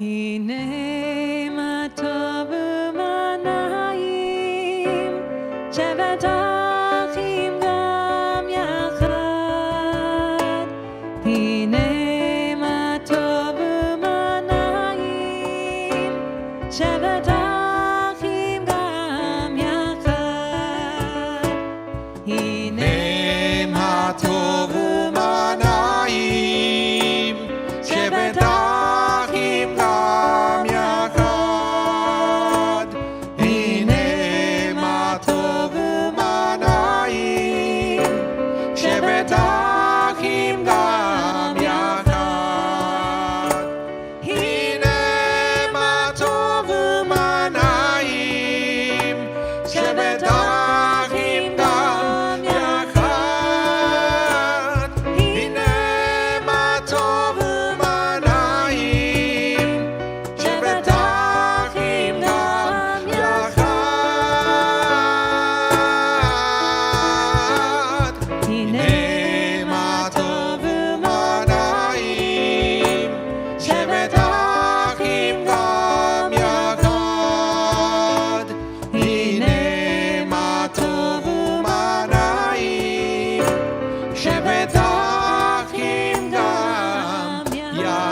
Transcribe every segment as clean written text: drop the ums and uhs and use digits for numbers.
הנה מה טוב ומה נעים, שבת אחים גם יחד. הנה מה טוב ומה נעים, שבת אחים גם יחד. הנה מה טוב ומה נעים, שבת אחים גם יחד. הנה מה טוב ומה נעים, שבת אחים גם יחד. הנה מה טוב ומה נעים, שבת אחים גם יחד. הנה מה טוב ומה נעים, שבת אחים גם יחד. הנה מה טוב ומה נעים, שבת אחים גם יחד. הנה מה טוב ומה נעים, שבת אחים גם יחד.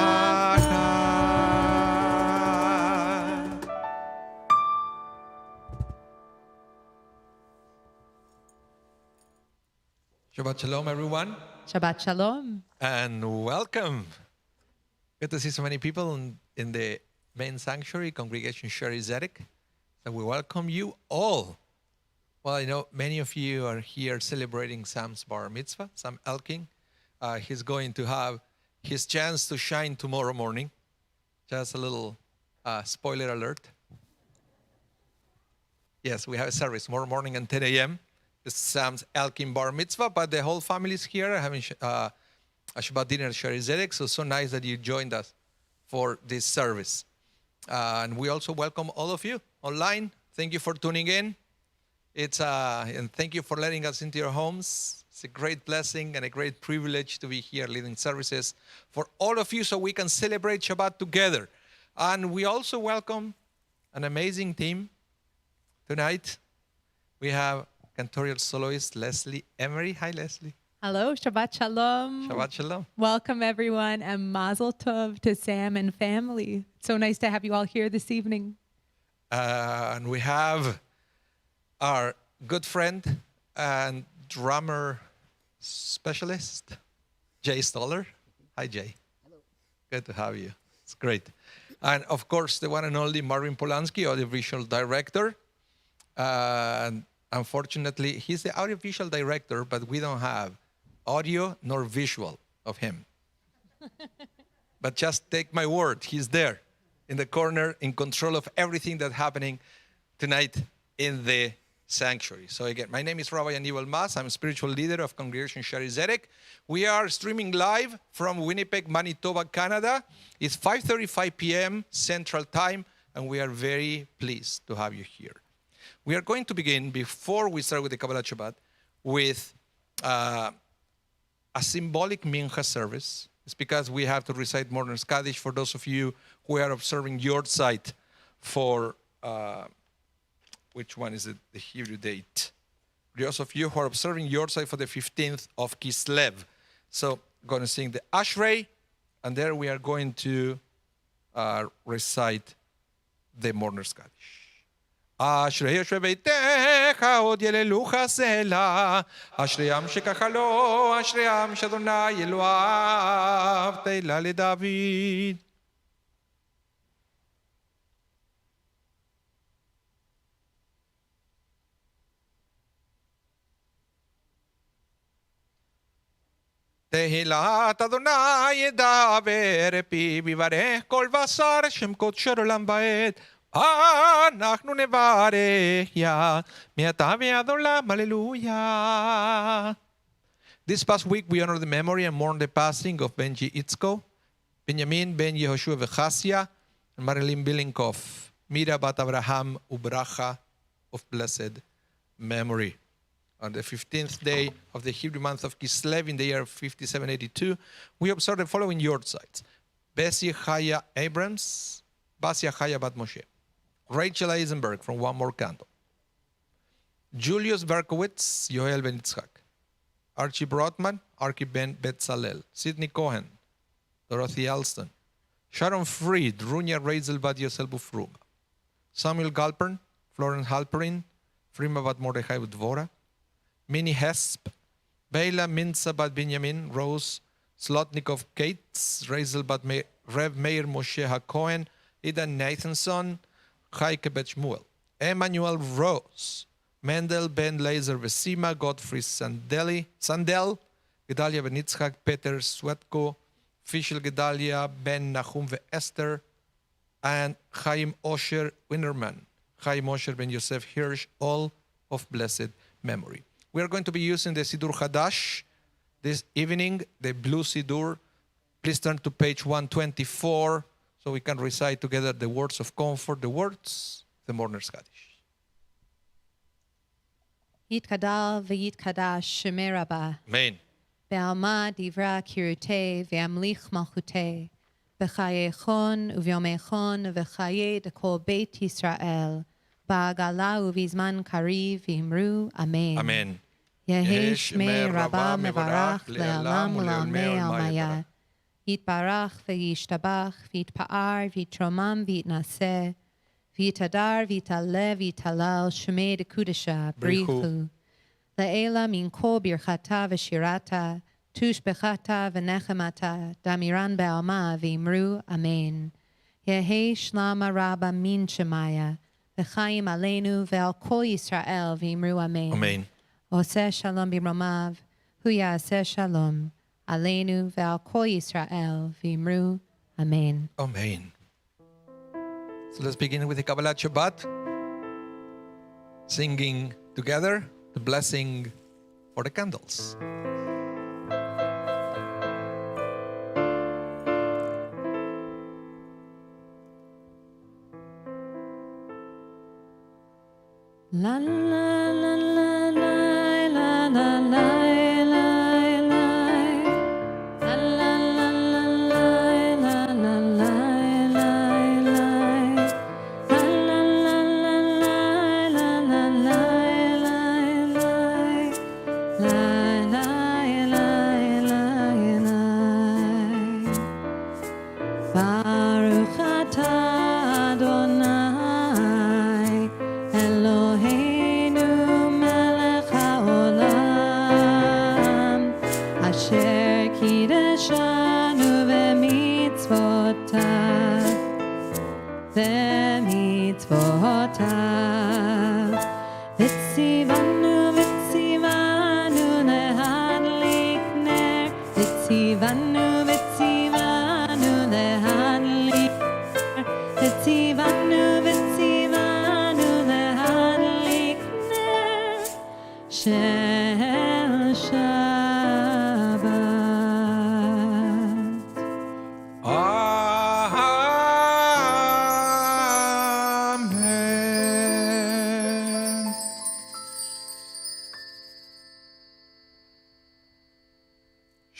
Shabbat Shalom, everyone, Shabbat Shalom. and welcome. Good to see so many people in the main sanctuary, congregation Shaarey Zedek. So we welcome you all. Well, I know many of you are here celebrating Sam's bar mitzvah, Sam Elking. He's going to have his chance to shine tomorrow morning. Just a little spoiler alert. Yes, we have a service tomorrow morning at 10 a.m. It's Sam's Elkin bar mitzvah, but the whole family is here having a Shabbat dinner at Shaarey Zedek. So nice that you joined us for this service. And we also welcome all of you online. Thank you for tuning in. And thank you for letting us into your homes. It's a great blessing and a great privilege to be here leading services for all of you so we can celebrate Shabbat together. And we also welcome an amazing team tonight. We have cantorial soloist Leslie Emery. Hi, Leslie. Hello, Shabbat Shalom. Shabbat Shalom. Welcome, everyone, and Mazel Tov to Sam and family. So nice to have you all here this evening. And we have our good friend and drummer specialist, Jay Stoller. Hi, Jay. Hello. Good to have you. It's great. And of course, the one and only Marvin Polanski, audiovisual director. And unfortunately, he's the audiovisual director, but we don't have audio nor visual of him. But just take my word, he's there in the corner in control of everything that's happening tonight in the sanctuary. So again, my name is Rabbi Aníbal. I'm a spiritual leader of congregation Shaarey Zedek. We are streaming live from Winnipeg, Manitoba, Canada. It's 5:35 p.m. Central Time, and we are very pleased to have you here. We are going to begin, before we start with the Kabbalat Shabbat, with a symbolic mincha service. It's because we have to recite Morning Kaddish for those of you who are observing your site for, which one is it, the Hebrew date? Those of you who are observing your site for the 15th of Kislev. So I'm going to sing the Ashrei, and there we are going to recite the Morning Kaddish. אשרי יושבי ביתך עוד יללוך סלע אשרי עם שכחלו אשרי עם שאדוני אלוהיו תהילה לדוד תהילת אדוני ידבר פי ויברך כל בשר שם קודשו לעולם ועד. אנחנו נברך יה מעתה ועד עולם, hallelujah. This past week we honor the memory and mourn the passing of Benji Itzko, Benjamin ben Yehoshua Vechasya, and Marilyn Bilinkov, Mira bat Abraham Ubracha of blessed memory. On the 15th day of the Hebrew month of Kislev in the year 5782, we observe the following yortzites: Bessie Chaya Abrams, Basia Chaya Bat Moshe, Rachel Eisenberg from One More Candle, Julius Berkowitz, Yoel Ben Yitzchak, Archie Brotman, Archie Ben Betzalel, Sidney Cohen, Dorothy Alston, Sharon Fried, Runya Reizel Bat Yosel Bufruga, Samuel Galpern, Florence Halperin, Frima Bat Mordechai Dvora, Minnie Hesp, Bela Minza Bat Binyamin, Rose Slotnikov Gates, Reizel Bat Rev Meir Moshe HaKohen, Ida Nathanson, Chaike Bet Shmuel, Emmanuel Rose, Mendel Ben Laser Vesima, Godfrey Sandel, Gedalia Ben Yitzchak, Peter Swetko, Fischel Gedalia Ben Nahum Esther, and Chaim Osher Winnerman, Chaim Osher Ben Yosef Hirsch, all of blessed memory. We are going to be using the Sidur Hadash this evening, the blue Sidur. Please turn to page 124 so we can recite together the words of comfort, the words, the mourner's Kaddish. Yitkadal v'yitkadash Shemei Rabah. Amen. Be'alma divra kirute ve'amlich malchute. B'chayechon uvyomechon v'chaye dekol Beit Yisrael. Ba'agala uvizman kariv v'imru. Amen. Amen. Yehi Shemei Rabah mevarach le'alam u'la'amei almaya. Yitbarach v'yishtabach v'yitpa'ar v'yitromam v'yitnaseh. V'yitadar v'yitale v'yitalal Shemei dekudesha brichu. Le'ela min kol birchata v'shirata. Tush bechata v'nechemata. Damiran be'alma v'imru. Amen. Yehi Shlama Rabba min Shemaya. V'chaim aleinu ve'al kol Yisrael v'imru. Amen. Amen. Oseh shalom b'mromav. Hu ya'aseh shalom. Aleinu ve'al kol Yisrael v'imru. Amen. Amen. So let's begin with the Kabbalat Shabbat, singing together the blessing for the candles. La la la la la la la la.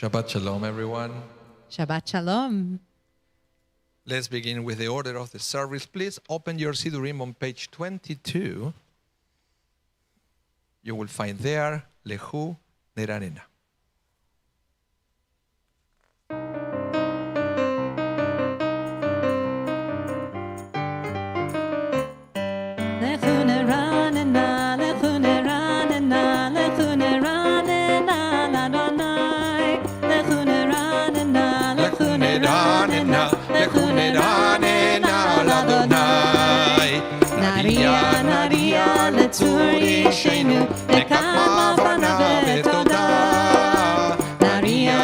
Shabbat Shalom, everyone. Shabbat shalom. Let's begin with the order of the service. Please open your Sidurim on page 22. You will find there Lechu Neranena. Tzuri Sheinu, Lekama Vana Vetoda, Naria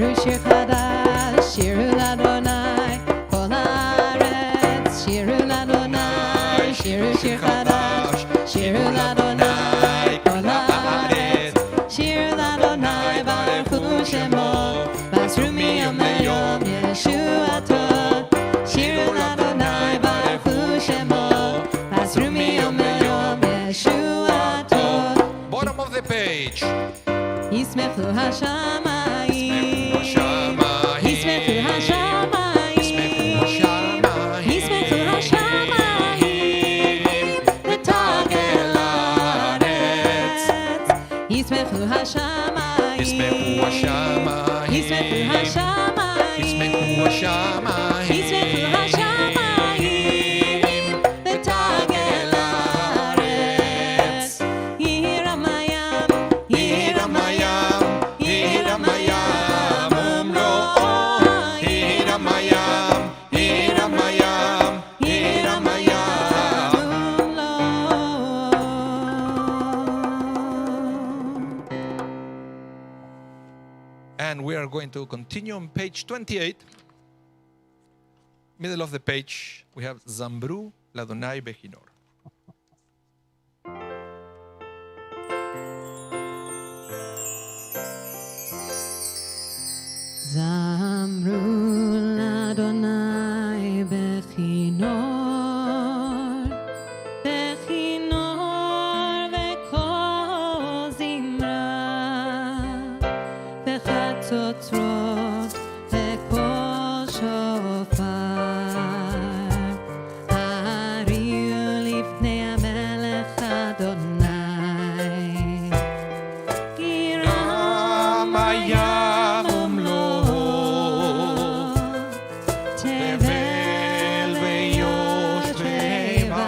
שירו שיר חדש, שירו לאדוני, כל הארץ, שירו לאדוני, שירו שיר חדש, שירו לאדוני, כל הארץ, שירו לאדוני, ברכו שמו, ועזרו מיום ליום ישועתו, שירו לאדוני, ברכו שמו, ועזרו מיום ליום ישועתו. Bottom of the page. ישמחו השמיים, ישמחו השמיים, ישמחו השמיים, ותגל הארץ. ישמחו השמיים, ישמחו השמיים, ישמחו השמיים, ישמחו השמיים, ישמחו השמיים, ותגל הארץ. יירם הים, יירם הים, יירם הים ומלואו, יירם הים, יירם הים, יירם הים ומלואו. And we are going to continue on page 28. Middle of the page, we have Zambru Ladonai Bechinor. זמרו לאדוני בכינור, בכינור וכל זמרה, בחצוצרות וכל שופר, הריעו לפני המלך אדוני, יירם הים ומלואו, תבל ויושבי בר,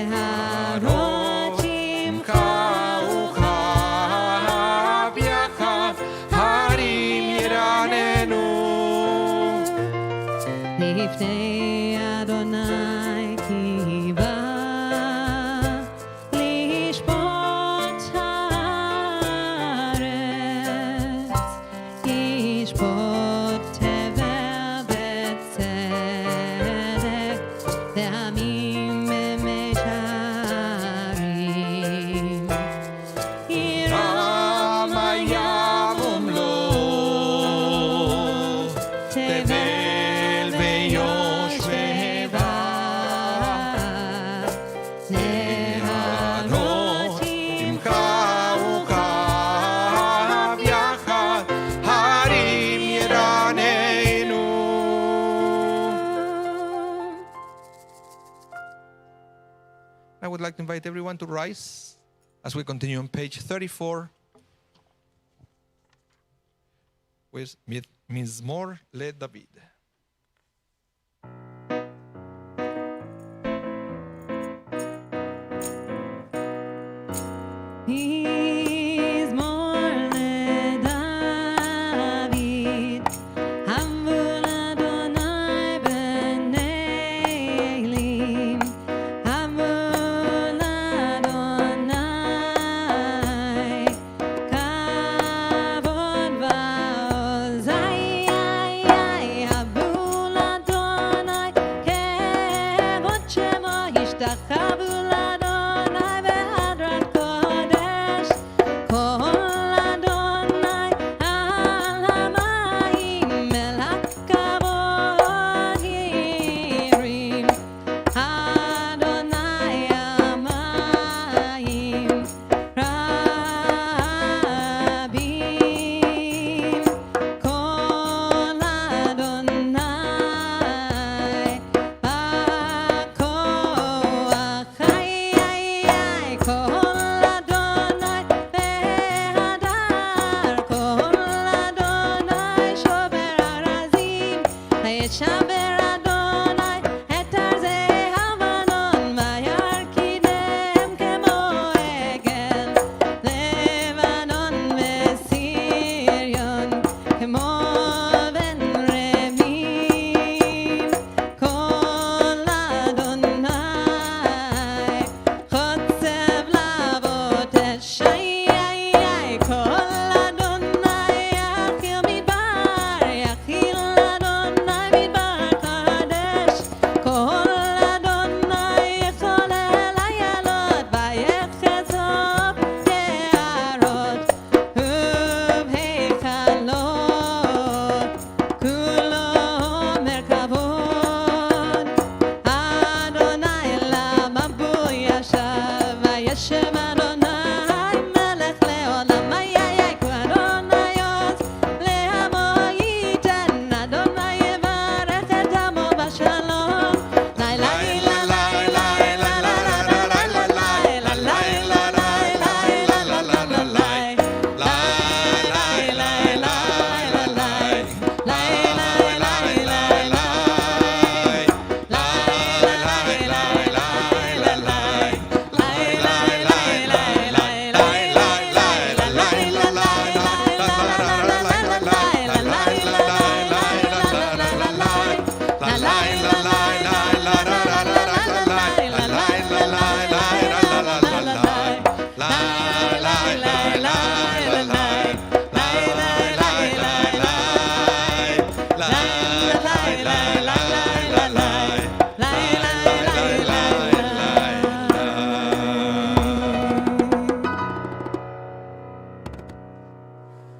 נהרות ימקעו חב יחד, הרים ירננו, לפני אדוני כי בא לשפוט הארץ, ישפוט תבל בצדק, ועמים במישרים. יירם הים ומלואו, תבל ויושבי בר, נהרות ימקעו חב יחד, הרים ירננו. I would like to invite everyone to rise as we continue on page 34 with Mizmor Le David. מזמור לדוד, עמדו לאדוני בנעילים, עמדו לאדוני, כבוד ועוז, עבדו לאדוני, כבוד שמו, השתחוו לאדוני בהדרת קודש, כל אדוני על המים, אל הכבוד ירים, אדוני המים רבים, כל אדוני בכוח, כל אדוני בהדר, כל אדוני שובר ארזים, וישבר אדוני את ארזי לבנון, וירקידם כמו עגל, לבנון וסיריון, כמו בן רמים, כל אדוני חוצב להבות אש, כל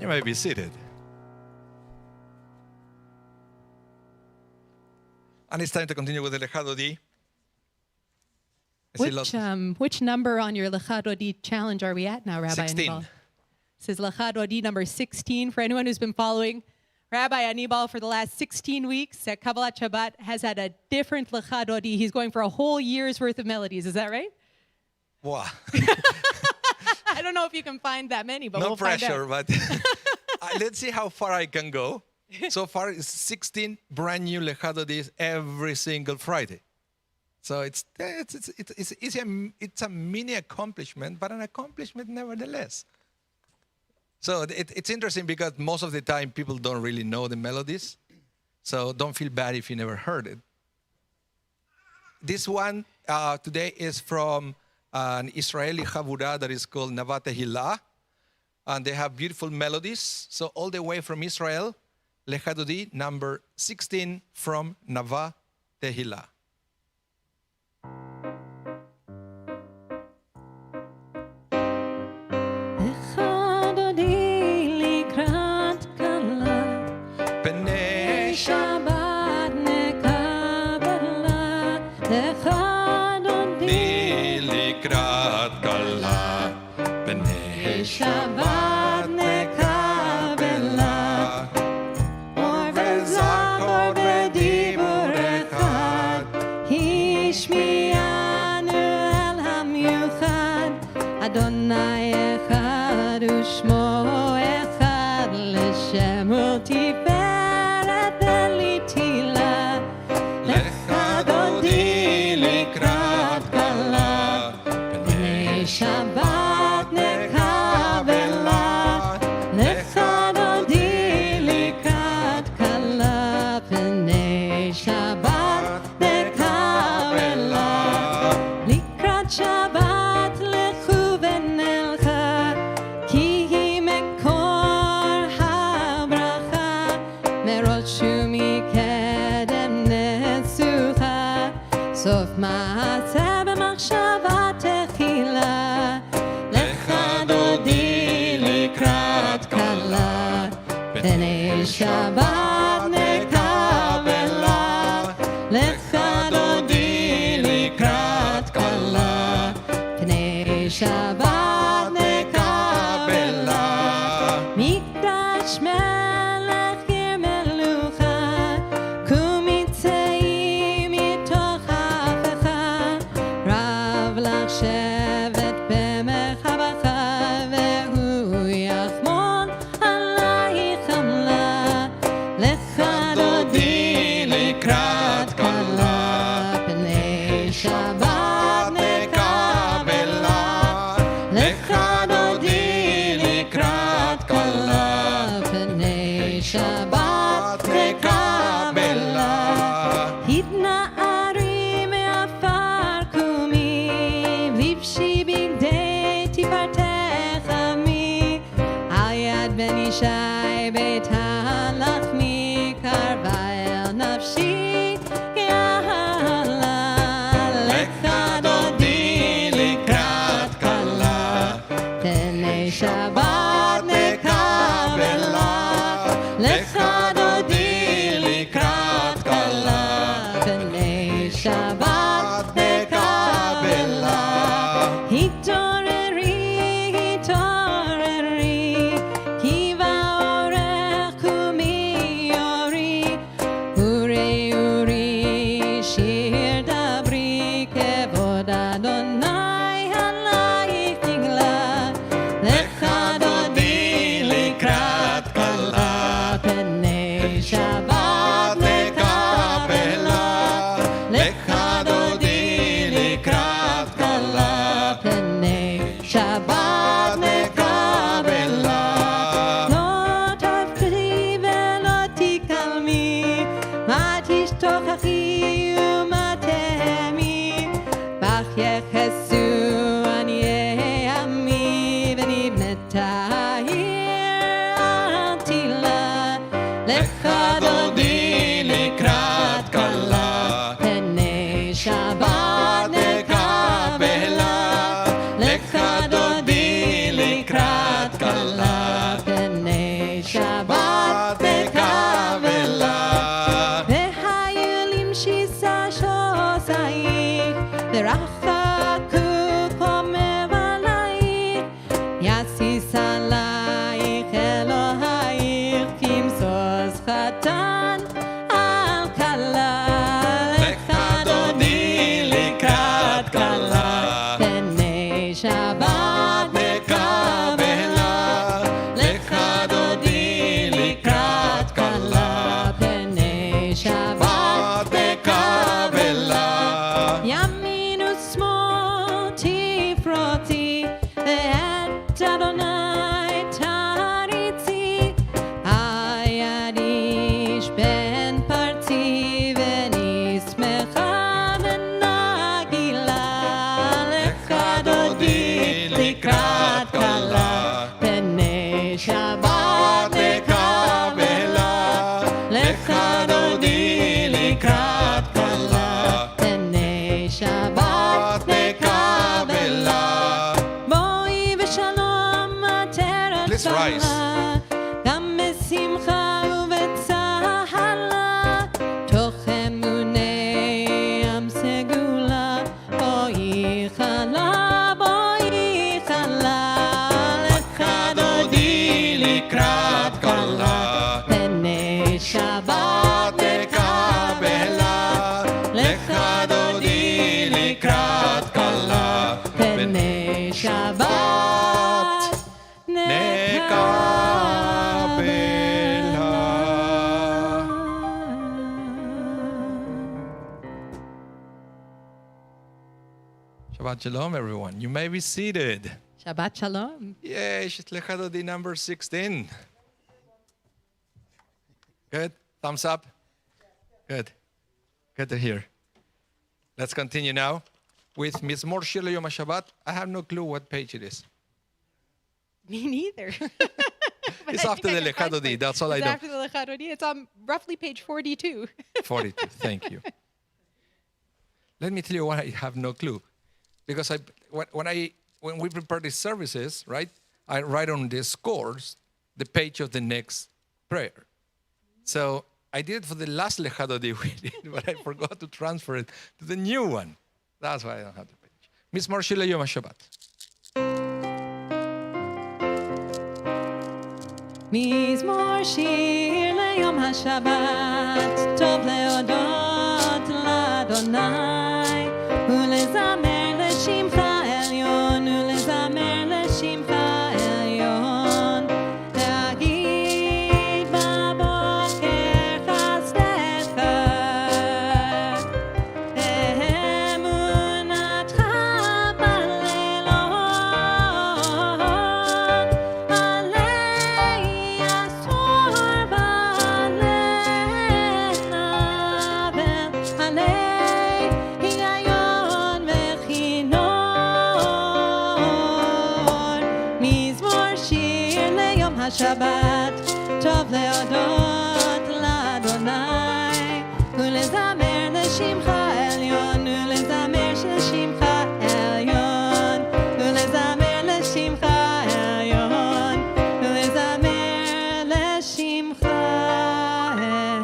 You may be seated. And it's time to continue with the Lecha Dodi. Which number on your Lecha Dodi challenge are we at now, Rabbi 16. Aníbal? It says Lecha Dodi number 16. For anyone who's been following Rabbi Aníbal for the last 16 weeks at Kabbalat Shabbat has had a different Lecha Dodi. He's going for a whole year's worth of melodies. Is that right? Wow. I don't know if you can find that many, but No we'll pressure, find out. but let's see how far I can go. So far, it's 16 brand new Lecha Dodis every single Friday. So it's a mini accomplishment, but an accomplishment nevertheless. So it's interesting because most of the time people don't really know the melodies. So don't feel bad if you never heard it. This one today is from an Israeli chavura that is called Nava Tehillah. And they have beautiful melodies. So all the way from Israel, Lecha Dodi number 16 from Nava Tehillah. Shabbat nekabela, or vezach or bedibur echad, hishmianu el hamyuchad, Adonai echad u'shmo echad, l'shemu tiferet v'litila, Lecha Dodi likrat kala, b'nei Shabbat. סוף מעשה במחשבה תחילה, לך דודי לקראת כלה, פני שבת נקבלה, לך דודי לקראת כלה, פני שבת נקבלה, מקדש מלך ימלוכה, קומי צאי מתוך שבט במחבכה, והוא יחמול עלייך עמלה, לך דודי לקראת כלה, פני שבת נקבלה, לך דודי לקראת כלה, פני שבת נקבלה, התנערי מעפר קומי, לבשי בגדי תפארתך עמי, על יד בן ישי בית הלחמי, קרבה אל נפשי יעלה, לך דודי לקראת כלה, פני שבת נקבלה, לך דודי לקראת כלה, פני שבת נקבלה. התעוררי, התעוררי, כי באורך קומי אורי, אורי אורי שיר דברי, כבוד אדוני עלייך נגלה, לך דודי לקראת כלה, פני שבת נקבלה, לך דודי לקראת כלה, פני שבת נקבלה. לא תפחדי ולא תקלמי, מה תשתוכחי ומה תהמי, בך יחסו עניי עמי, ונבנתה העיר עתילה, לך דודי לקראת כלה, פני שבת נקבלה, לך דודי לקראת כלה, פני Shabbat lekabela, Lecha Dodi likrat kala. Bnei Shabbat lekabela, boi v'shalom ateret Please rise. gam besimcha uvetzahara, toch emunei am segula, boi chala, Lecha Dodi likrat kala. Bnei Shabbat lekabela, Lecha Dodi likrat kala. Bnei Shabbat Shabbat Shalom, everyone. You may be seated. Shabbat Shalom. Yay, Lecha Dodi number 16. Good. Thumbs up. Good. Good to hear. Let's continue now with Mizmor Shir Yom HaShabbat. I have no clue what page it is. Me neither. But It's I after think the I can Lecha find Dodi. it. That's all I It's know. after the Lecha Dodi. It's on roughly page 42. 42. Thank you. Let me tell you why I have no clue. Because when we prepare these services, right, I write on the scores the page of the next prayer. So I did it for the last Lecha Dodi we did, but I forgot to transfer it to the new one. That's why I don't have the page. Mizmor Shir Yom HaShabbat. Mizmor shir leyom hashabbat, tov leodot l'Adonai, ulezamer l'shimcha elyon, ulezamer l'shimcha elyon, להגיד בבוקר חסדך, באמונתך בלילות, עלי אסור בלב, עלי היגיון וכינור. מזמור שיר ליום השבת, טוב להודות לאדוני, ולזמר לשמך עליון, ולזמר לשמך עליון, ולזמר לשמך עליון, ולזמר לשמך עליון.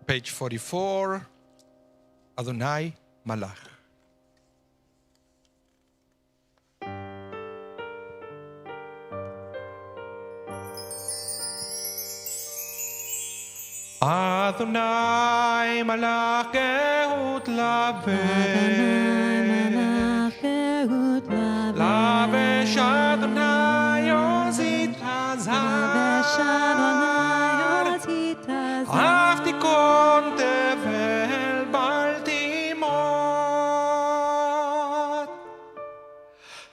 Page 44, Adonai Malach. Adonai Malach Gehut Lavesh Adonai Ozit Hazar Aftikon Tevel Baltimot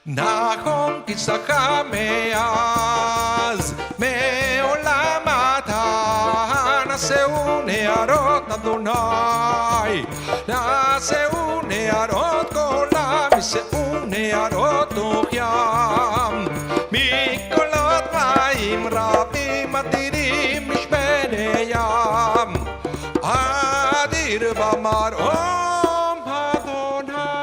Nachon Kitzaka Meaz Me'olam Ata Naseu Ne'arot Adonai Naseu Ne'arot Kolam Niseu Ne'arot Uchyam Mikolot Ma'im Rabim Atirim Mishbene Yam Adir Bamarom Adonai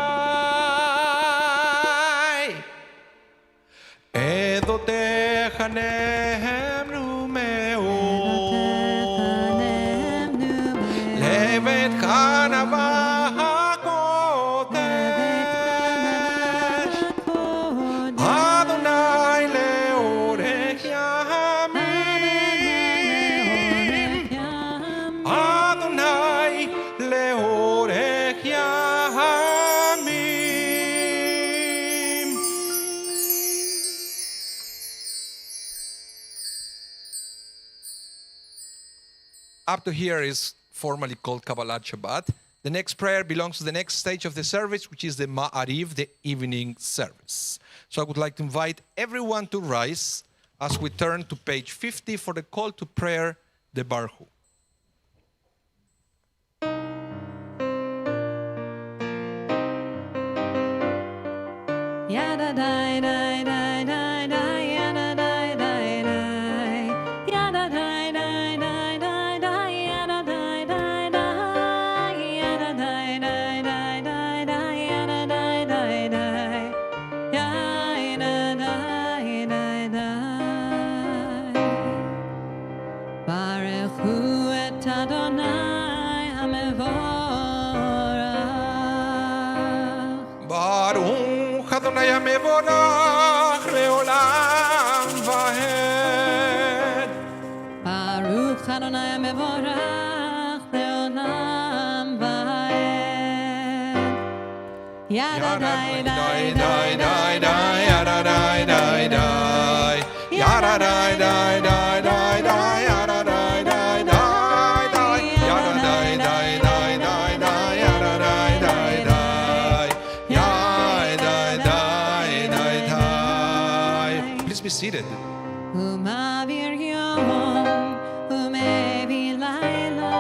Edotecha Nehemnu Me'od Levet Chanava HaKodesh Adonai Leorech Yamim Adonai Leorech Yamim. Up to here is formally called Kabbalat Shabbat. The next prayer belongs to the next stage of the service, which is the Ma'ariv, the evening service. So I would like to invite everyone to rise as we turn to page 50 for the call to prayer, the Barhu. Baruch Adonai HaMevorach Leolam Vaed. Baruch Adonai HaMevorach Leolam Vaed. Yada dai dai dai dai dai yada dai dai dai yada dai dai dai dai dai yada dai dai dai dai yada dai dai dai dai dai yada dai dai dai yada dai dai dai. Please be seated. Umavir yom umevi laila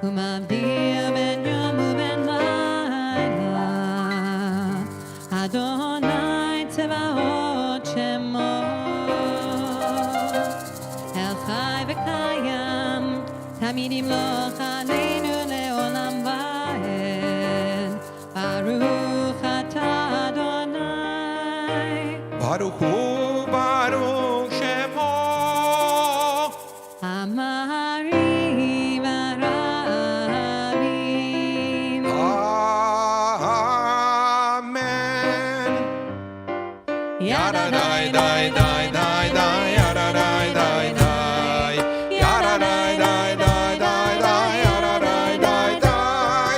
umavir ben yom uben laila Adonai Tzevaot Shemo El Chai v'Kayam Tamid Yimloch Aleinu Leolam Vaed Baruch Atah Adonai Baruch Hu Baruch Shemo Amari Varabim Amen. Yada Dai dai dai dai dai yada dai dai dai yada dai dai dai dai dai yada dai dai dai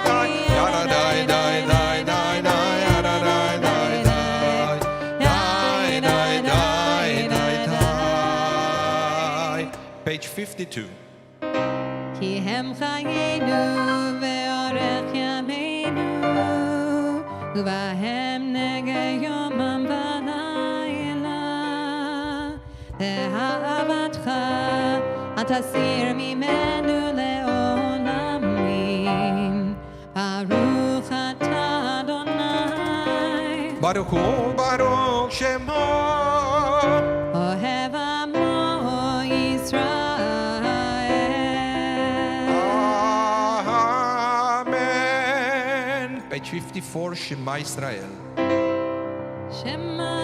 dai yada dai dai dai dai dai yada dai dai dai dai dai dai dai. Page 52. Ki hem chayenu ve'orech yameinu uvahem nege yomam v'layla le'ha'avatcha atasir mimenu le'olamim Baruch atah Adonai Baruch Hu Baruch Shemo Ohev amo Yisrael Amen. Page 54. Shema Israel. Shema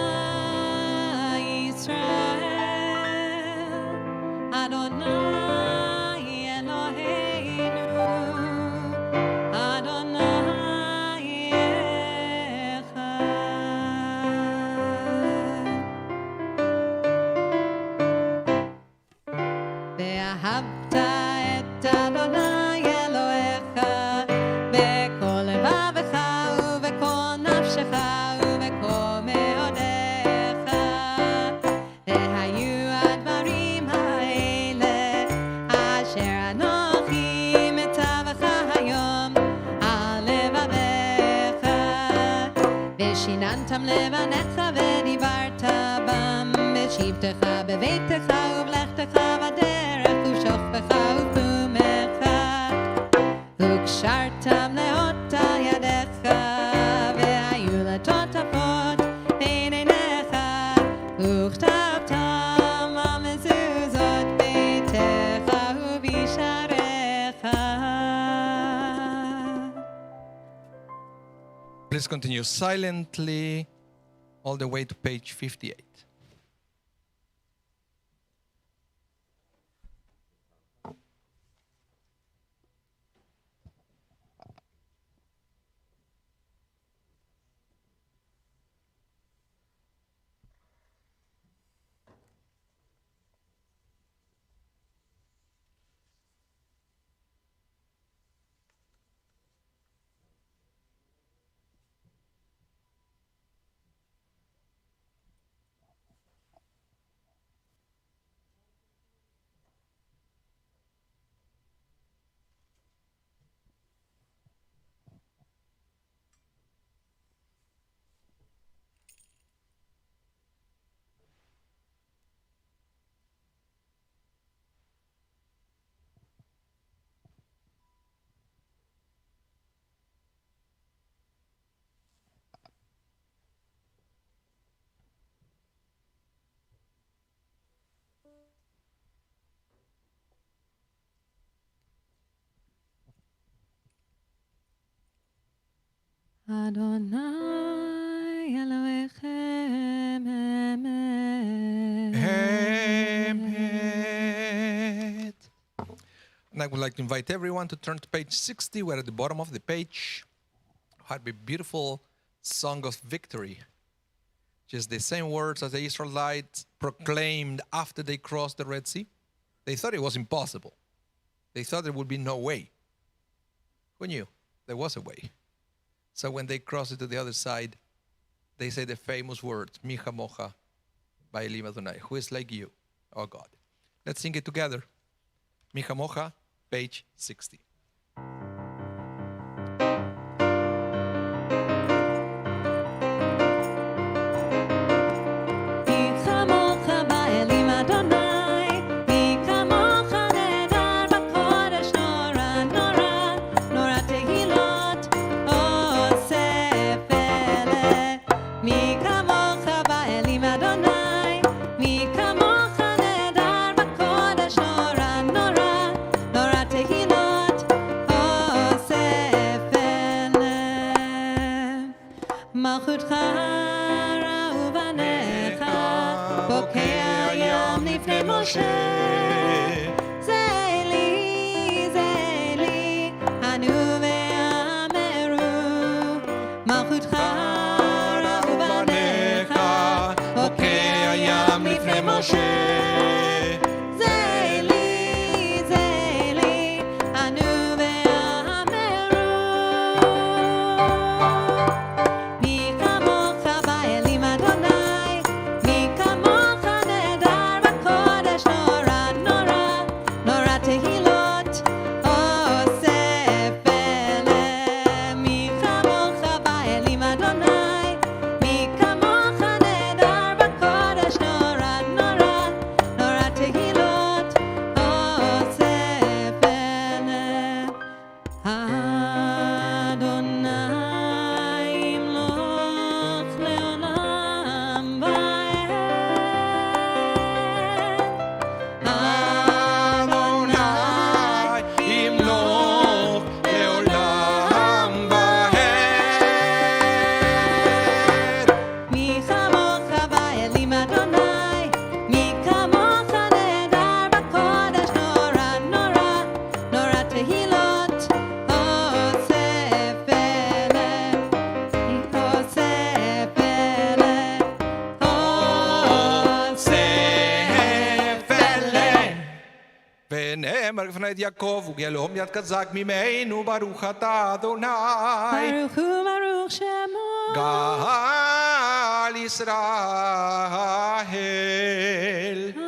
Yisrael Adonai Eloheinu Adonai Echad Ve'ahavta et Adonai Elohecha B'kol levavecha u'b'kol nafshecha u'b'kol me'odecha Ve'hayu advarim ha'ele asher anochi mitzavecha hayom al levavecha Ve'shinantam levanecha ve'dibarta bam B'shivtecha b'veitecha u'b'lechtecha b'derech u'shofecha u'pumecha U'kshartam le'ota yadecha ve'hayu l'totafot bein einecha U'chtavtam al mezuzot beitecha u'b'sharecha Please continue silently all the way to page 58. Adonai Elohechem Emet. Emet. And I would like to invite everyone to turn to page 60. We're at the bottom of the page. Had a beautiful song of victory. Just the same words as the Israelites proclaimed after they crossed the Red Sea. They thought it was impossible. They thought there would be no way. Who knew? There was a way. So when they crossed it to the other side, they say the famous words, Mi chamocha ba'elim Adonai. Who is like you, oh God? Let's sing it together. Mi chamocha, page 60. את יעקב וגלום יד חזק ממנו ברוך אתה אדוני ברוך הוא ברוך שמו גאל ישראל Amen.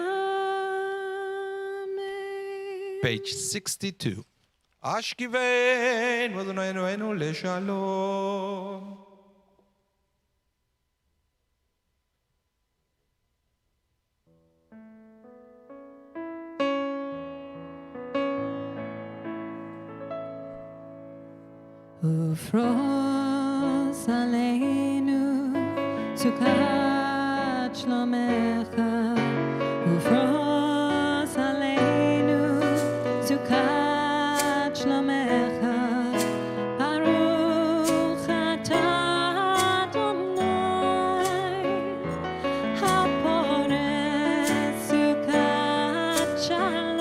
page 62 אשכיבנו אדוננו לשלום ופרוס עלינו סוכת שלומך ופרוס עלינו סוכת שלומך ברוך אתה אדוני הפורס סוכת שלום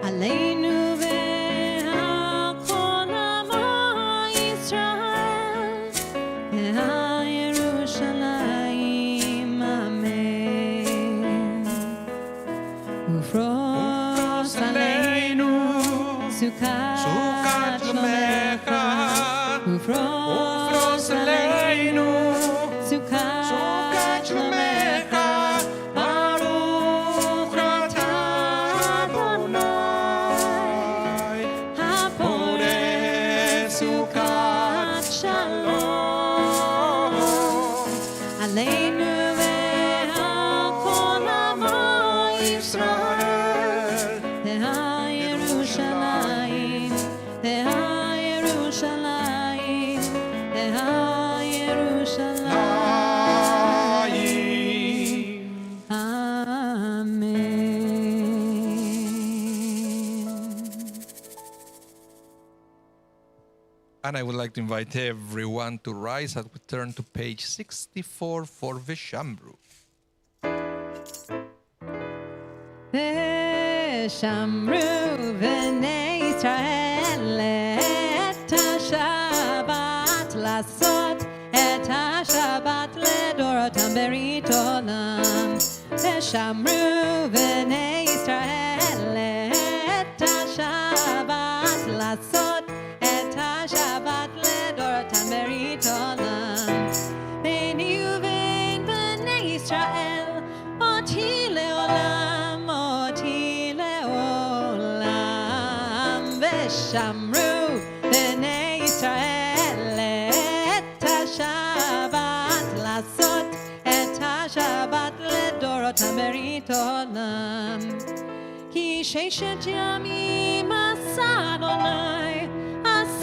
עלינו סוכת שלומך ופרוס עלינו סוכת שלומך ברוך אתה אדוני הפורס סוכת שלום עלינו ועל כל עמו ישראל ירושלים And I would like to invite everyone to rise as we turn to page 64 for Veshamru. Veshamru v'nei Yisrael et ha-Shabbat lasot et ha-Shabbat ledorotam berit olam. Veshamru v'nei Yisrael et ha-Shabbat lasot et ha-Shabbat ledorotam berit olam. Beini uvein b'nei Yisrael oti leolam, oti leolam. Veshamru b'nei Yisrael et ha-Shabbat lasot et ha-Shabbat ledorotam berit olam. Ki sheshet yamim asa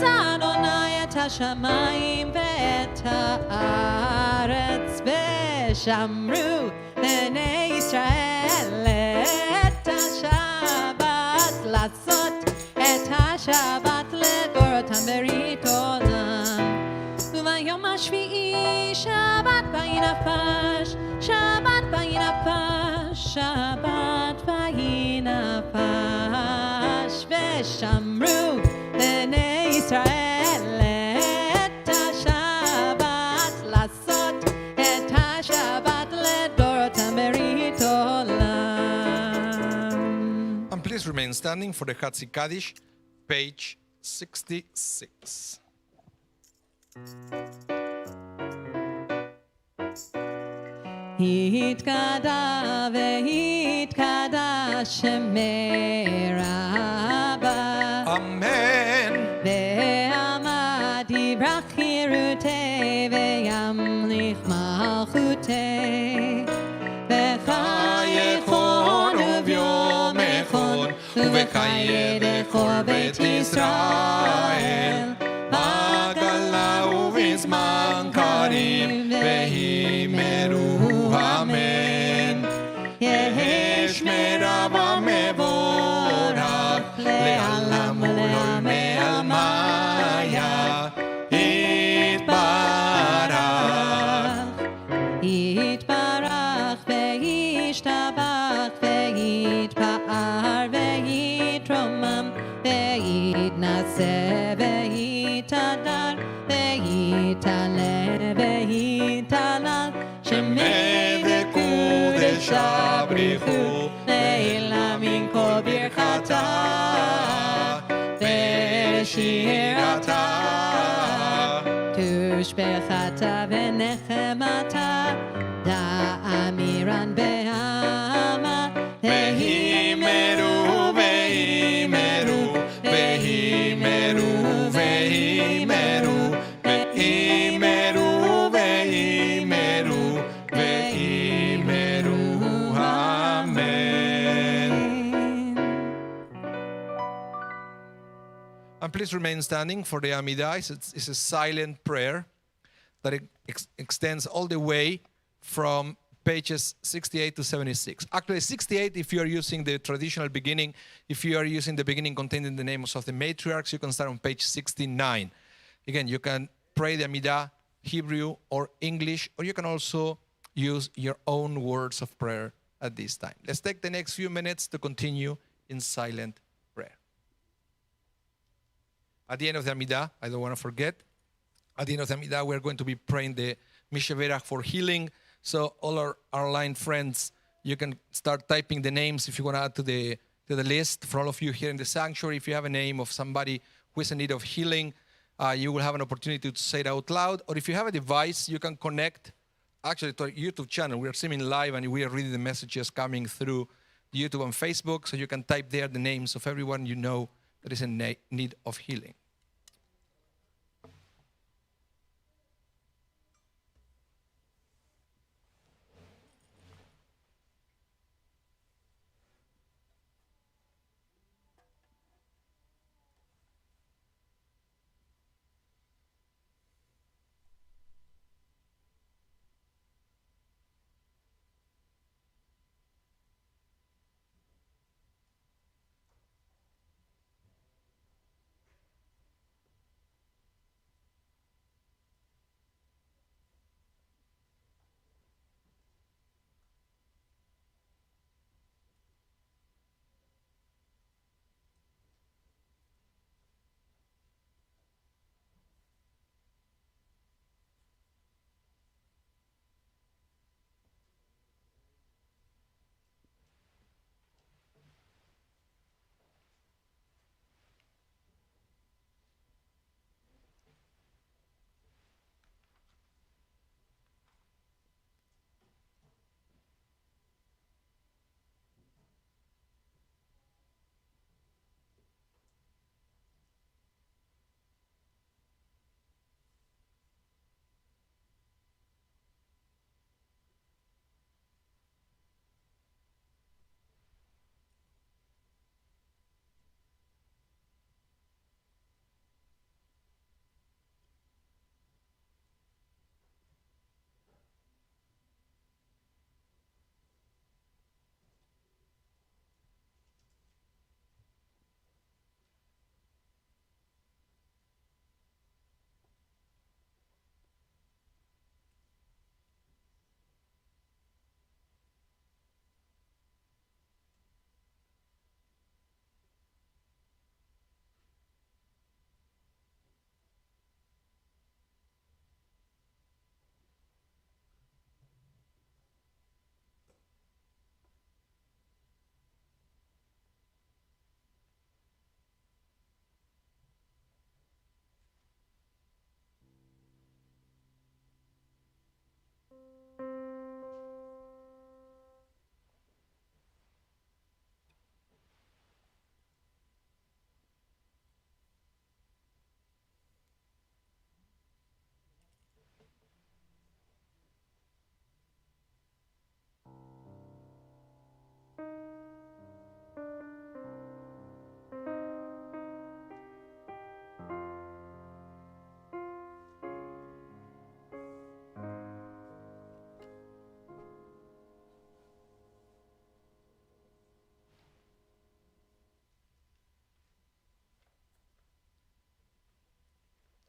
Adonai et ha-shamayim ve'et ha'aretz. Veshamru b'nei Yisrael et ha-Shabbat lasot et ha-Shabbat ledorotam berit olam. U'vayom hashvi'i Shabbat vayinafash, Shabbat vayinafash, Shabbat vayinafash. Veshamru b'nei Yisrael et ha-Shabbat lasot et ha-Shabbat ledorotam berit olam. And please remain standing for the Hatzi Kaddish, page 66. Hitkada vehitkada shemei Rabah. Amen. Ve'amad yibrach chirutei ve'yamlich malchutei. V'chayechon u'vyom echon u'v'chayedecho bet Yisrael. Ba'gala u'vizman karim ve'himeru amen. Yehesh merava mevorach le'alam u'le'amei almaya yitbarach. Yitbarach ve'yishtabach ve'yitpa'ar ve'yitromam ve'yitnaseh ve'yitadar ve'yitale ve'yitalal shemei v'kudesh abrichu le'ila min kol birchata ve'shirata tushbechata ve'nechemata da'amiran be'ama ve'himeru ve'himeru ve'himeru ve'himeru ve'himeru ve'himeru ve'himeru amen. And please remain standing for the Amidah. It's a silent prayer that extends all the way from pages 68 to 76. Actually, 68 if you are using the traditional beginning. If you are using the beginning containing the names of the matriarchs, you can start on page 69. Again, you can pray the Amidah, Hebrew or English, or you can also use your own words of prayer at this time. Let's take the next few minutes to continue in silent prayer. At the end of the Amidah, I don't want to forget, at the end of the Amidah, we're going to be praying the Misheverach for healing. So all our online friends, you can start typing the names if you want to add to the list. For all of you here in the sanctuary, if you have a name of somebody who is in need of healing, you will have an opportunity to say it out loud. Or if you have a device, you can connect actually to our YouTube channel. We are streaming live and we are reading the messages coming through YouTube and Facebook. So you can type there the names of everyone you know that is in need of healing.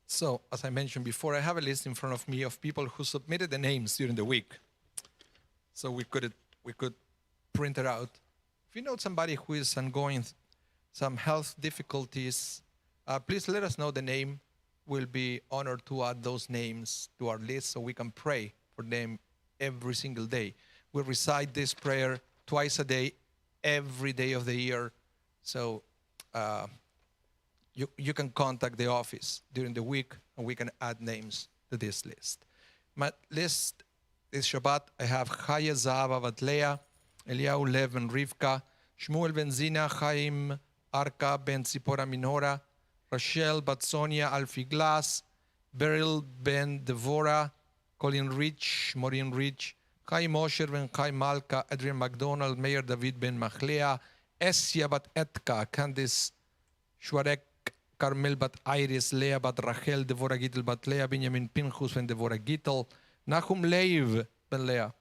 So, as I mentioned before, I have a list in front of me of people who submitted the names during the week. So we could print it out. If you know somebody who is undergoing some health difficulties, please let us know the name. We'll be honored to add those names to our list so we can pray for them every single day. We recite this prayer twice a day, every day of the year. So you can contact the office during the week and we can add names to this list. My list this Shabbat, I have Chaya Zahava Bat Leah, Eliyahu Lev ben Rivka, Shmuel ben Zina, Chaim Arka ben Tzipora Minora, Rachel bat Sonia Alfie Glass, Beryl ben Devora, Colin Rich, Maureen Rich, Chaim Mosher ben Chaim Malka, Adrian McDonald, Meir David ben Machlea, Essia bat Etka, Candice Shwarek, Carmel bat Iris, Leah bat Rachel, Devora Gittel bat Leah, Benjamin Pinchus ben Devora Gittel, Nahum Leiv ben Leah,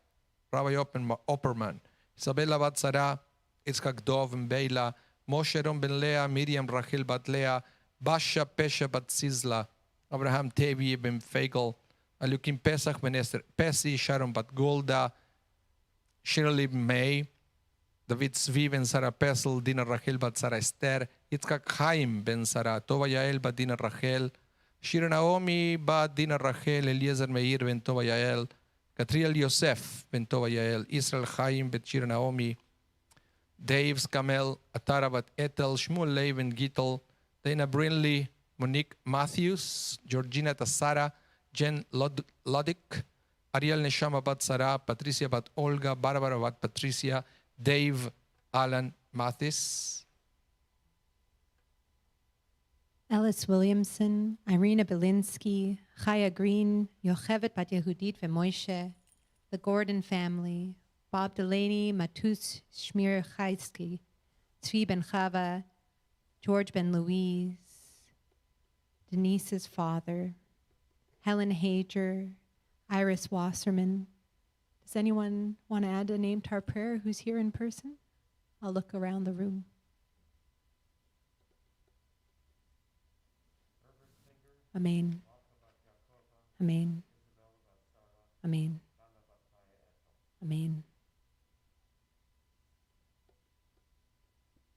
Rabbi Opperman, Isabella bat Sarah, Itzhak Dov ben Beila, Moshe Ron ben Leah, Miriam Rachel bat Leah, Basha Pesha bat Sizla, Abraham Tevi ben Fagel, Alukim Pesach ben Esther Pesi, Sharon bat Golda, Shirley May, David Zvi ben Sarah Pesel, Dina Rachel bat Sarah Esther, Yitzhak Chaim ben Sarah, Tova Yael bat Dina Rachel, Shir Naomi bat Dina Rachel, Eliezer Meir ben Tova Yael, Katriel Yosef ben Tova Yael, Israel Chaim bet Shir Naomi, Dave Skamel, Atara bat Ethel, Shmuel Lev ben Gittel, Dana Brinley, Monique Matthews, Georgina Tassara, Jen Lodick, Ariel Neshama bat Sarah, Patricia bat Olga, Barbara bat Patricia, Dave Alan Mathis, Ellis Williamson, Irina Belinsky, Chaya Green, Yochevet bat Yehudit veMoshe, the Gordon family, Bob Delaney, Matus Shmir Chaisky, Tzvi ben Chava, George ben Louise, Denise's father, Helen Hager, Iris Wasserman. Does anyone want to add a name to our prayer who's here in person? I'll look around the room. Amen. Amen. Amen. Amen.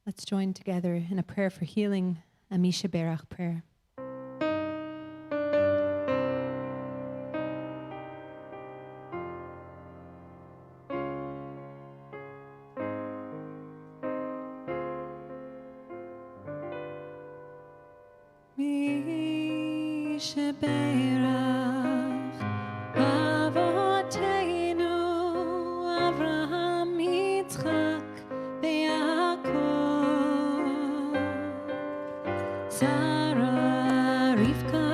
Let's join together in a prayer for healing, a Misha Berach prayer. Misha Berach, Avoteinu, Avraham, Yitzchak, Yaakov, Sarah, Rivka,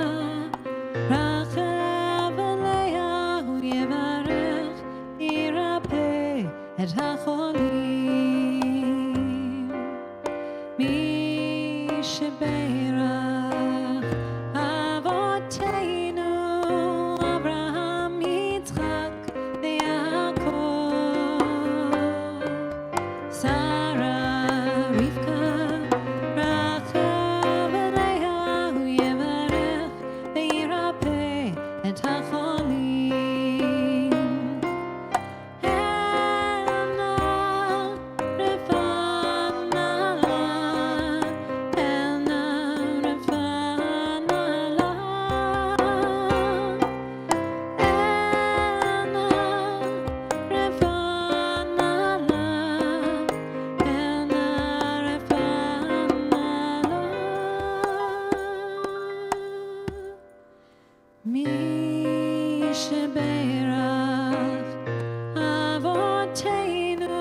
Rachel, Leah, Yevarech, Yirapeh et hacholim. Misha Berach, Avoteinu, Avraham, Yitzchak, Yaakov, Sarah, Rivka, Rachel, Leah, Yevarech, Yirapeh et hacholim. Elna, Refana, Elna, Refana, Elna, Misha Berach, Avoteinu,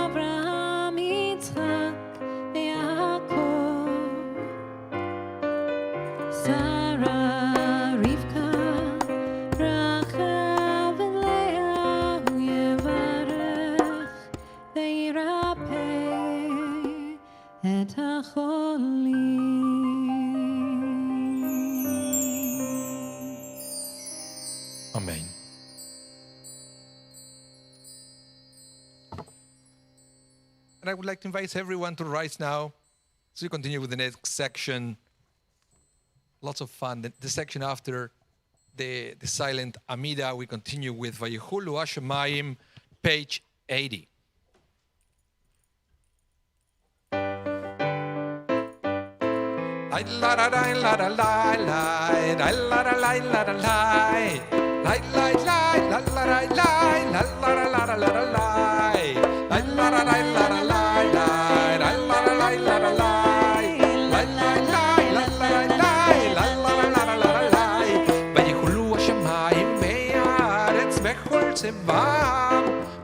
Avraham, Yitzchak, Yaakov, Sarah, Rivka, Rachel, Leah, Yevarech, I would like to invite everyone to rise now. So we continue with the next section. Lots of fun. The section after the silent Amida, we continue with Vayechulu Hashemayim, page 80.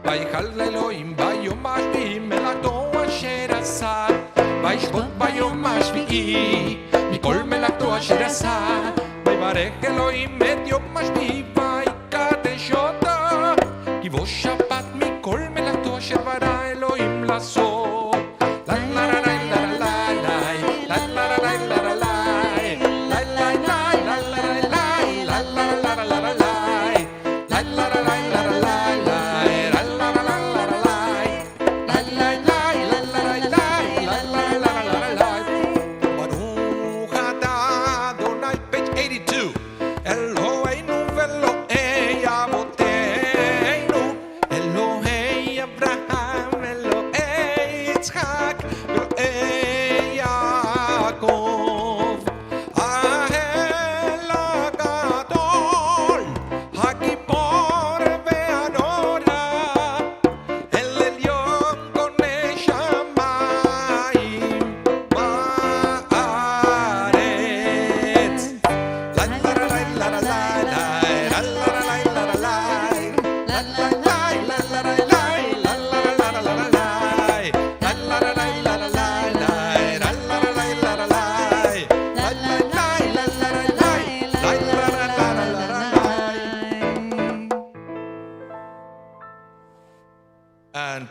ויחל אלוהים ביום השביעי מלאכתו אשר עשה וישבות ביום השביעי מכל מלאכתו אשר עשה ויברך אלוהים את יום השביעי ויקדש אותו כי בו שבת מכל מלאכתו אשר ברא אלוהים לעשות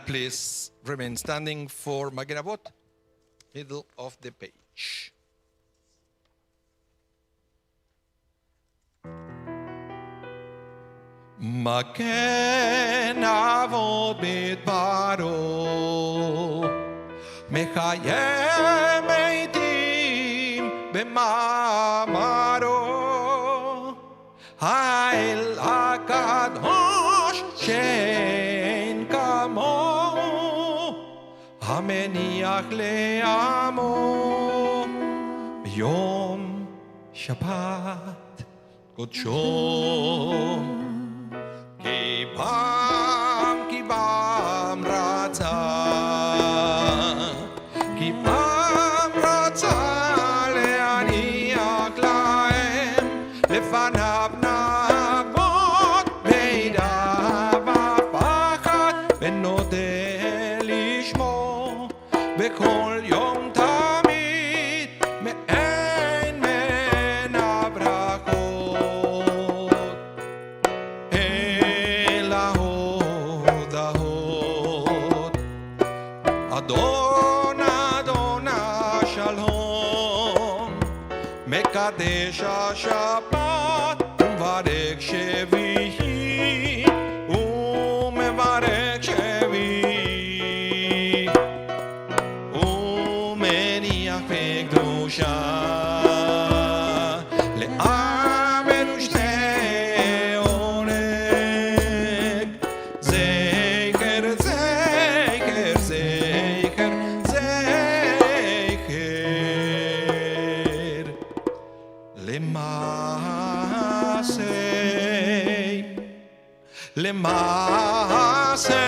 Please remain standing for Magen Avot, middle of the page. Magen Avot midbaro mechayem eitim b'mamaro Ha'el HaKadosh she'en kamo המניח לעמו ביום שבת קודשו כי פעם רצה להניח להם לפניו נעבוד בידיו הפחד ונודה בכל יום תמיד מאין מן הברכות אל ההודעות אדון שלום מקדש השבת ומברך שביעי ומברך שביעי לעם ושתי עונג זכר זכר זכר זכר למעשה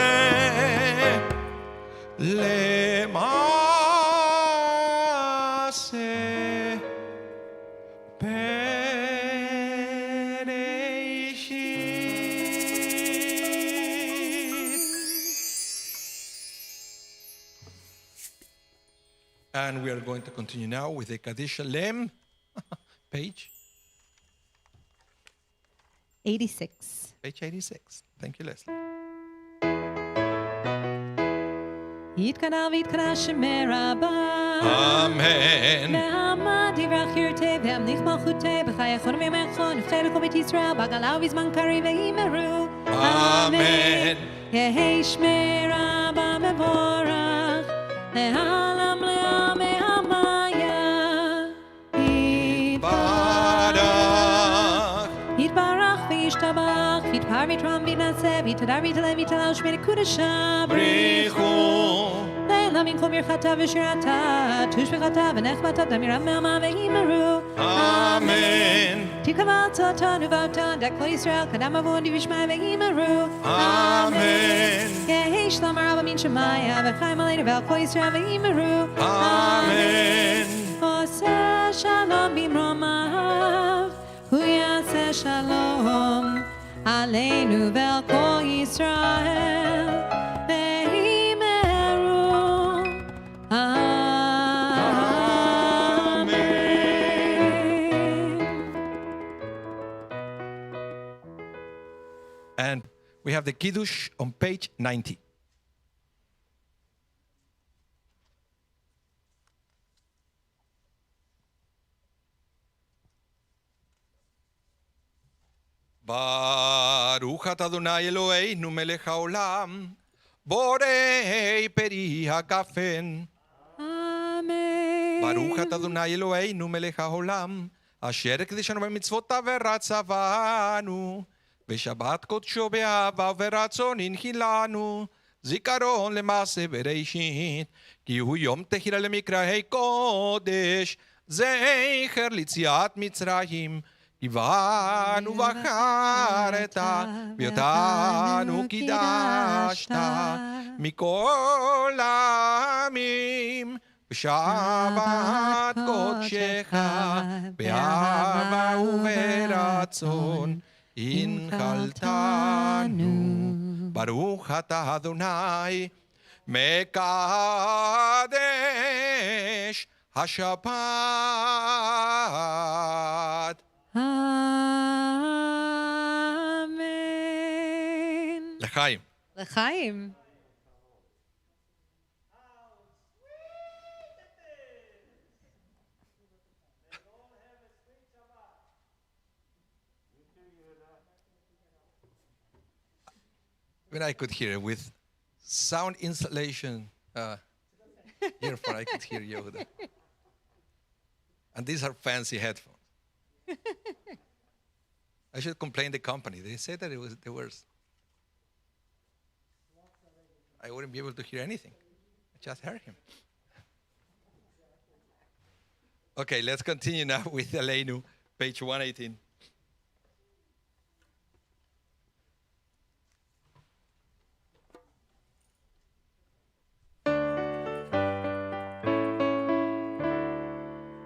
And we are going to continue now with the Kaddish Shalom page 86. Page 86. Thank you, Leslie. יתקנה ויתקנה שמי רבה אמן נעמה דברך ירתה והמליך מלכותה בחייכון וממכון נבחרת כל בית ישראל בגלה ובזמן קריב ויאמרו אמן יהי שמי רבה מבורך העולם לעמי המאיה. יתברך וישתבח, ויתפאר ויתרום וינשא, ויתהדר ויתהלל ויתהלל ושמי קודשה בריחו. לילה מנקום ירחתה ושירתה, תושבחתה ונחמתה דמירה מעמה ואימרו. אמן. תקבל צאתן ובאותן, דק כל ישראל, קדם עבודי ושמע ואימרו. אמן. יהי שלום רב מן שמיה, וחיים עלינו ועל כל ישראל ואימרו. אמן. עושה שלום במרומיו, הוא יעשה שלום עלינו ועל כל ישראל ואימרו. אמן. And we have the Kiddush on page 90. Baruch atah Adonai Eloheinu melech haolam, borei peri hagafen. Amen. Baruch atah Adonai Eloheinu melech haolam, asher kideshanu b'mitzvotav v'ratzavanu, v'shabbat kodsho be'ahava v'ratzon inchilanu, zikaron lema'aseh bereishit, ki hu yom tehila lemikrahei kodesh, zecher litziat Mitzrayim, Kivanu v'chareta, v'yotanu kidashta, mikol ha'amim, v'shabbat kodshecha, be'ahava u'veratzon, inchaltanu. Baruch atah Adonai, mekadesh haShabbat. Amen. L'chaim. L'chaim. When I could hear it with sound installation earphone, I could hear Yehuda. And these are fancy headphones. I should complain the company. They said that it was the worst. I wouldn't be able to hear anything. I just heard him. Okay, let's continue now with Aleinu, page 118.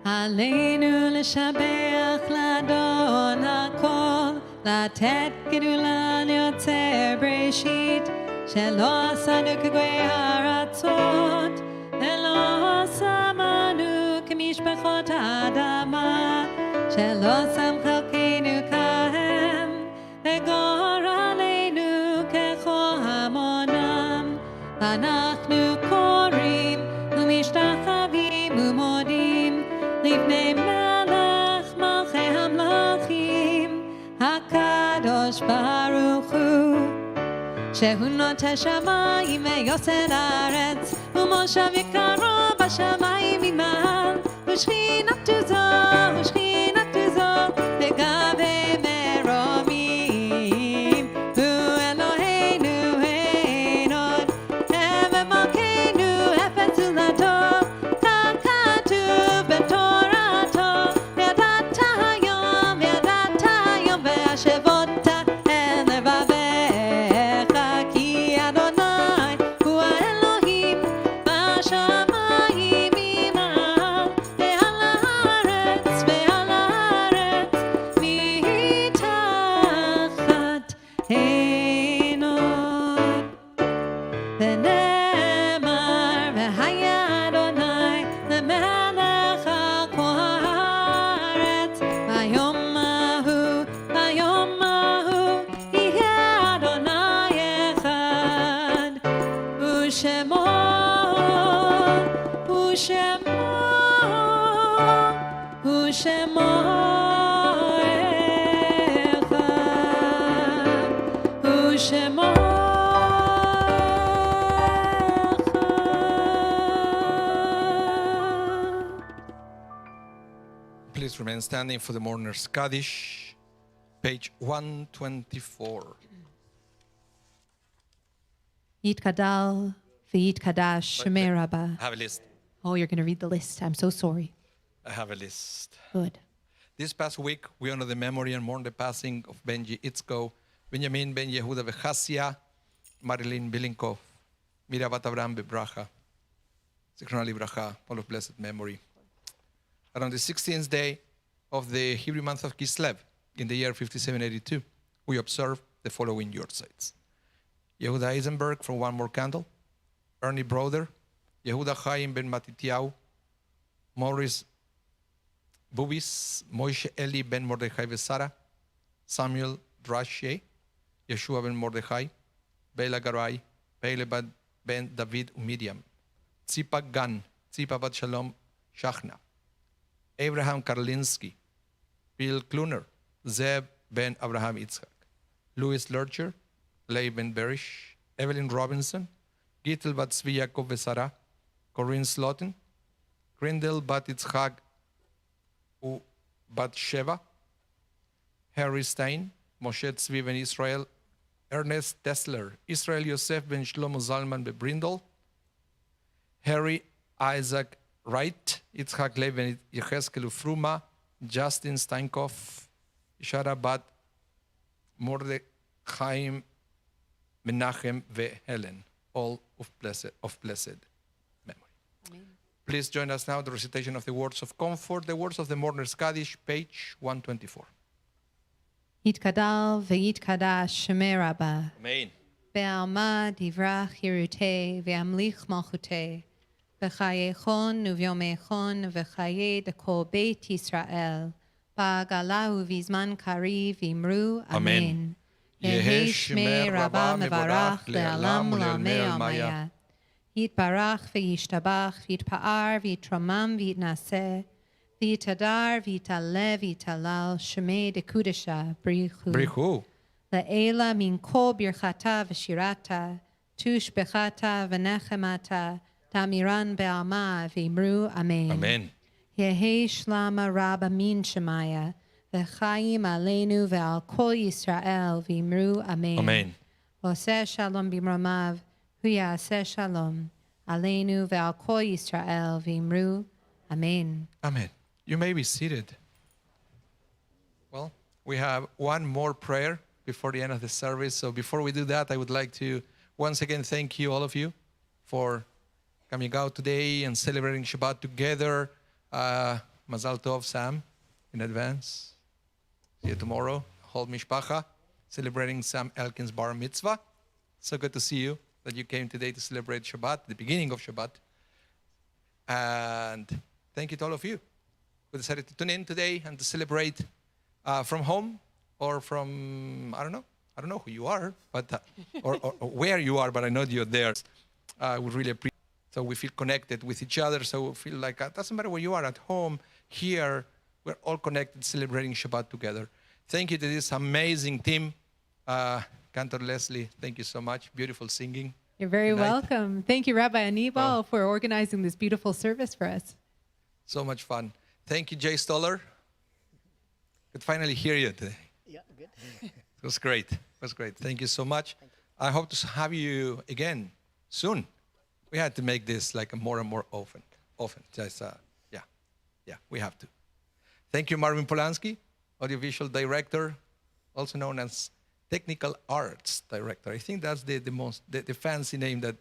עלינו לשבח לאדון הכל, לתת גדולה ליוצר בראשית, שלא עשנו כגוי הרצות, ולא שמנו כמשפחות האדמה, שלא שם חלקנו כהם, וגורלנו ככל המונם, ואנחנו קוראים ומשתחווים ומודים, לפני מלך מלכי המלכים, הקדוש ברוך הוא, שהוא נוטה שמיים ויוסד הארץ, ומושב יקרו בשמיים ממעל, ושכינתו זו בגבי מרומים, הוא אלוהינו אין עוד, הווה מלכנו אפס זולתו, ככתוב בתורתו, וידעת היום והשבות אל לבביך, כי אדוני הוא האלוהים בשמיים ממעל, ועל הארץ מתחת אין עוד. ונאמר והיה אדוני למלך על כל הארץ, ביום ההוא יהיה אדוני אחד, ושמו אחד, ושמו אחד. Please remain standing for the mourner's Kaddish, page 124. Yitkadal v'yitkadash Shemei Rabah. I have a list. Oh, you're going to read the list. I'm so sorry. I have a list. Good. This past week, we honor the memory and mourn the passing of Benji Itzko, Benjamin Ben Yehuda Bechasia, Marilyn Bilinkov, Mirabat Abraham Bebracha, Zichron Libracha, all of blessed memory. And on the 16th day of the Hebrew month of Kislev, in the year 5782, we observe the following yortzites. Yehuda Eisenberg from One More Candle, Ernie Broder, Yehuda Chaim Ben Matityahu, Morris Bubis, Moshe Eli Ben Mordechai Vesara, Samuel Drashe, Yeshua Ben Mordechai, Bela Garai, Pele Ben David Miriam, Tzipa Gan, Tzipa Bat Shalom Shachna, Abraham Karlinsky, Bill Kluner, Zeb Ben Abraham Yitzchak, Louis Lurcher, Leigh Ben Berish, Evelyn Robinson, Gittel Bat Zvi Yaakov Vesara, Corinne Slotin, Grindel Bat Yitzchak U Bat Sheva, Harry Stein, Moshe Tzvi Ben Israel, Ernest Tessler, Israel Yosef Ben Shlomo Zalman Bebrindel, Harry Isaac Wright, Yitzchak Lev Ben Yecheskel Ufruma, Justin Steinkopf, Ishara Bat Mordechai Menachem Ve Helen, all of blessed memory. Amen. Please join us now in the recitation of the words of comfort, the words of the mourner's Kaddish, page 124. Yitkadal v'yitkadash Shemei Rabah. Amen. Be'alma divrach Yerutei ve'amlich malchutei. V'chayechon uvyomechon v'chaye dekol Beit Yisrael. Ba'agala uvizman kari v'imru. Amen. Yehi Shemei Rabah mevarach le'alam u'lamei almaya. Yitbarach v'yishtabach v'yitpa'ar v'yitramam v'yitnaseh. V'yitadar v'yitaleh v'yitalal Shemei dekudesha brichu. Brichu. Le'ela min kol birchata v'shirata. Tush bechata v'nechemata. Tamiran be'alma v'imru. Amen. Amen. Yehi shlama rabba min shemaya. V'chaim aleinu ve'al kol Yisrael v'imru. Amen. Amen. Oseh shalom b'mromav. Hu ya'aseh shalom. Aleinu ve'al kol Yisrael v'imru. Amen. Amen. You may be seated. Well, we have one more prayer before the end of the service. So before we do that, I would like to once again thank you, all of you, for coming out today and celebrating Shabbat together. Mazal Tov, Sam, in advance. See you tomorrow. Whole Mishpacha, celebrating Sam Elkin's Bar Mitzvah. So good to see you, that you came today to celebrate Shabbat, the beginning of Shabbat. And thank you to all of you who decided to tune in today and to celebrate from home or from, I don't know who you are, but or where you are, but I know you're there. We really appreciate it. So we feel connected with each other. So we feel like it doesn't matter where you are, at home, here, we're all connected, celebrating Shabbat together. Thank you to this amazing team. Cantor Leslie, thank you so much. Beautiful singing. You're very Good night. welcome. Thank you, Rabbi Aníbal, for organizing this beautiful service for us. So much fun. Thank you, Jay Stoller. Could finally hear you today. Yeah, good. It was great. It was great. Thank you so much. I hope to have you again soon. We had to make this like a more and more often. Just, yeah, we have to. Thank you, Marvin Polanski, audiovisual director, also known as technical arts director. I think that's the fancy name that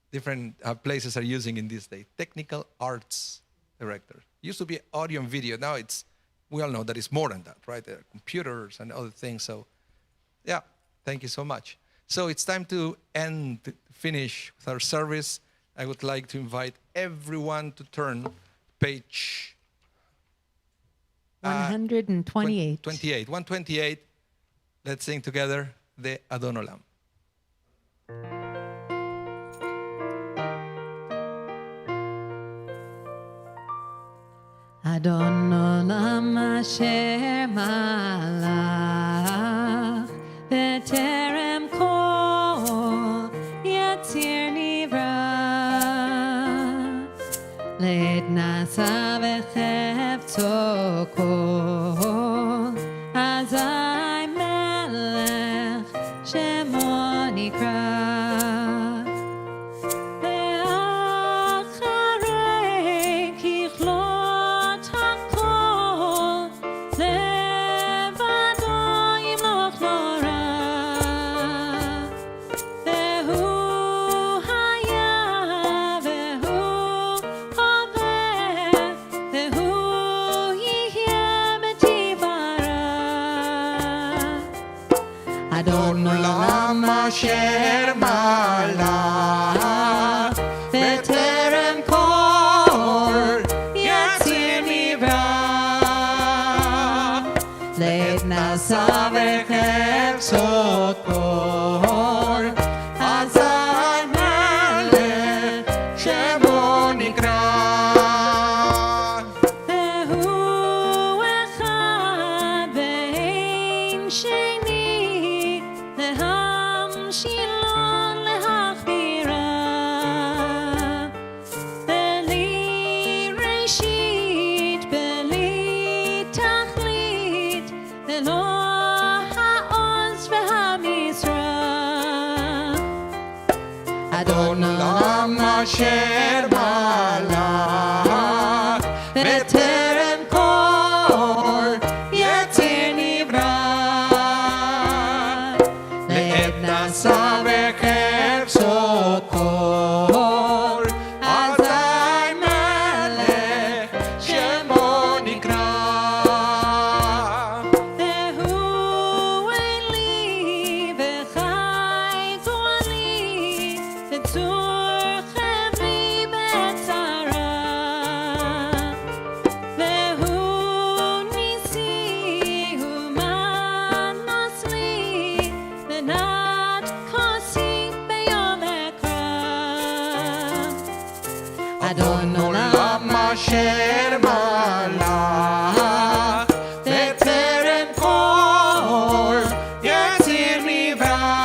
different places are using in this day. Technical arts director. Used to be audio and video. Now we all know that it's more than that, right? There are computers and other things. So, yeah, thank you so much. So it's time to finish with our service. I would like to invite everyone to turn page 128. 128. Let's sing together the Adon Olam. Adon Olam asher malach v'terem kol yatzir nivra leit nasa v'chefto אשר מלך בטרם כל יציר נברא לעת נשא וחפצות כל אזי מלך שמו נקרא והוא אחד ואין שני להמשילו להכבירה בלי ראשית בלי תכלית ללא העוז והמשרה אדון עולם אשר מלך בטרם כל יציר נברא לעת נשא וחפצות כל אזי מלך שמו נקרא והוא אלי וחי גואלי וצור חברי בצרה והוא ניסי ומנוס לי מנת כוסי ביום אקרא אדון עולם אשר מלך בטרם כל יציר נברא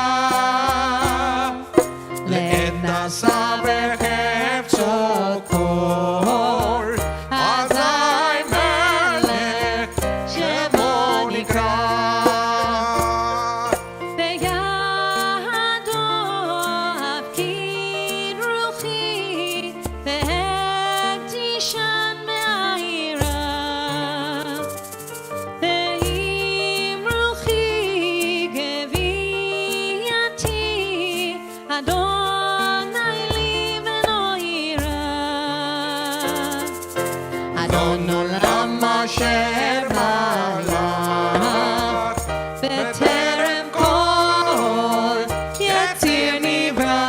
לעת נשא וחפצות כל אזי מלך שמו נקרא בידו הפקיד רוחי והקדישן מהעירה ואם רוחי גווייתי אדוני לי ולא יירא אדון עולם אשר מלך בטרם כל יציר נברא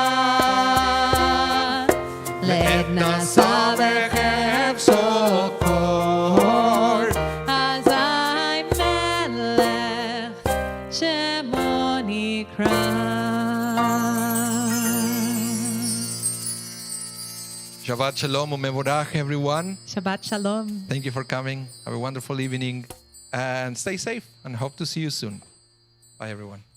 לעת נשא וחפצות כל אזי מלך שמו נקרא Shabbat Shalom ומבורך everyone. Shabbat Shalom. Thank you for coming. Have a wonderful evening and stay safe and hope to see you soon. Bye everyone.